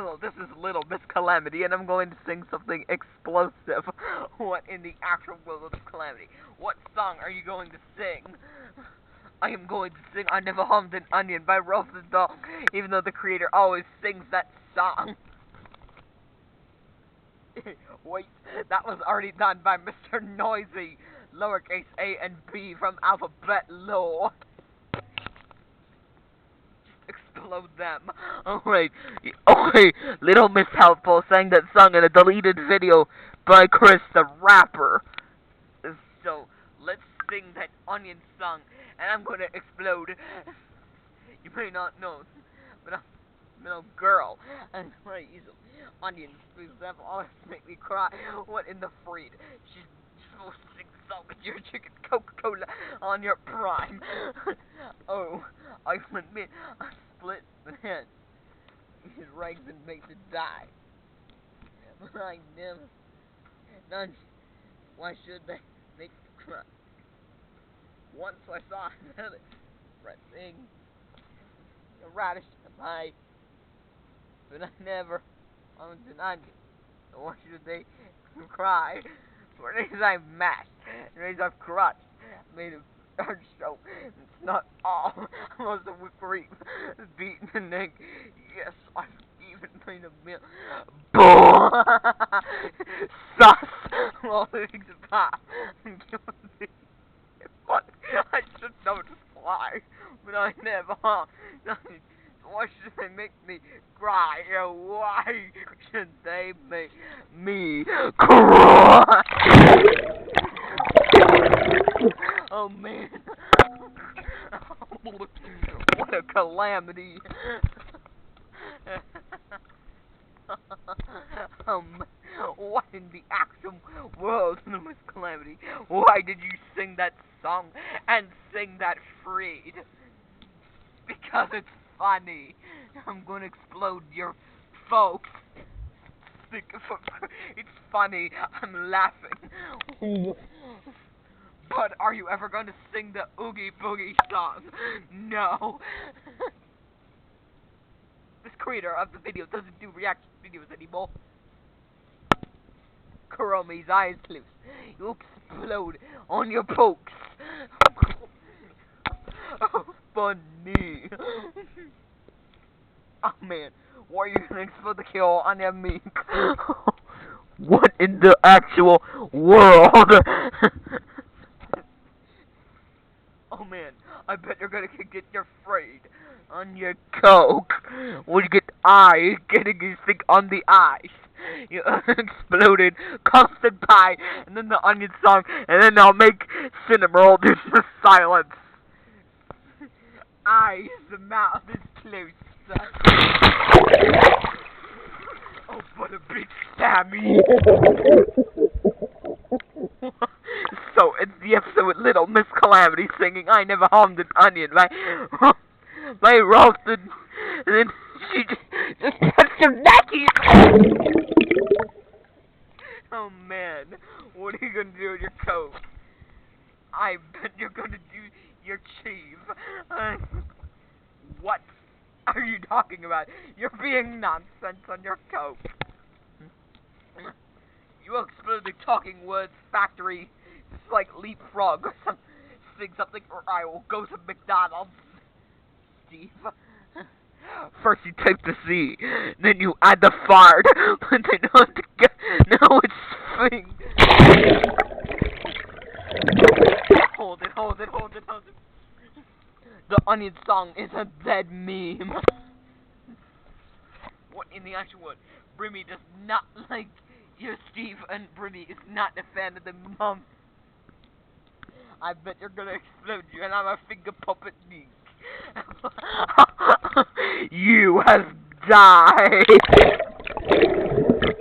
Hello, this is Little Miss Calamity, and I'm going to sing something explosive. What in the actual world of Calamity? What song are you going to sing? I am going to sing I Never Hummed an Onion by Roasted Dog, even though the creator always sings that song. Wait, that was already done by Mr. Noisy, lowercase a and b from Alphabet Lore. Explode them. Alright, okay, Little Miss Helpful sang that song in a deleted video by Chris the Rapper. So, let's sing that Onion song, and I'm gonna explode. You may not know, but I'm a girl, and I use onions, because that always make me cry. What in the freed? She's supposed to sing the song with your chicken Coca-Cola on your prime. Oh, I admit, I split the head. His rags and makes it die. But I never, none, why should they make me cry? Once I saw another thing, a radish in the pie, but I never owned an onion. So why should they cry? For days I've mashed, days I've crushed, made of artichoke. It's not all. Most of whipped cream, beaten an egg. Yes, I've even made a meal. Boom! Sauce, all the eggs and pie. What? I should know to fly, but I never. Why should they make me cry? Why should they make me cry? Oh man. What a calamity. What in the actual world, Miss Calamity? Why did you sing that song and sing that freed? Because it's funny. I'm gonna explode your folks. It's funny. I'm laughing. But are you ever going to sing the Oogie Boogie song? No. This creator of the video doesn't do reaction videos anymore. Kuromi's eyes close. You explode on your pokes. Oh, funny. Oh man, why are you gonna explode the kill on your meat? What in the actual world? Oh man, I bet you're gonna get your frayed on your coke. When you get getting you stick on the eyes. You exploded custard pie, and then the onion song, and then I'll make Cinnamoroll do the silence. Eyes, the mouth is closed. Oh, what a big stabby. So, it's the episode with Little Miss Calamity singing I Never Harmed an Onion by Roasted, and then she just touched her necky. Oh man, what are you gonna do with your coat? I bet you're gonna do your cheese. What are you talking about? You're being nonsense on your coat. You explode the talking words factory. It's like leapfrog or something, or I will go to McDonald's. Steve. First you type the C, then you add the fart, but then now it's thing. Hold it. The onion song is a dead meme. What in the actual world? Brimmy does not like you, Steve, and Brimmy is not a fan of the mom. I bet you're gonna explode you, and I'm a finger puppet Nick. You have died.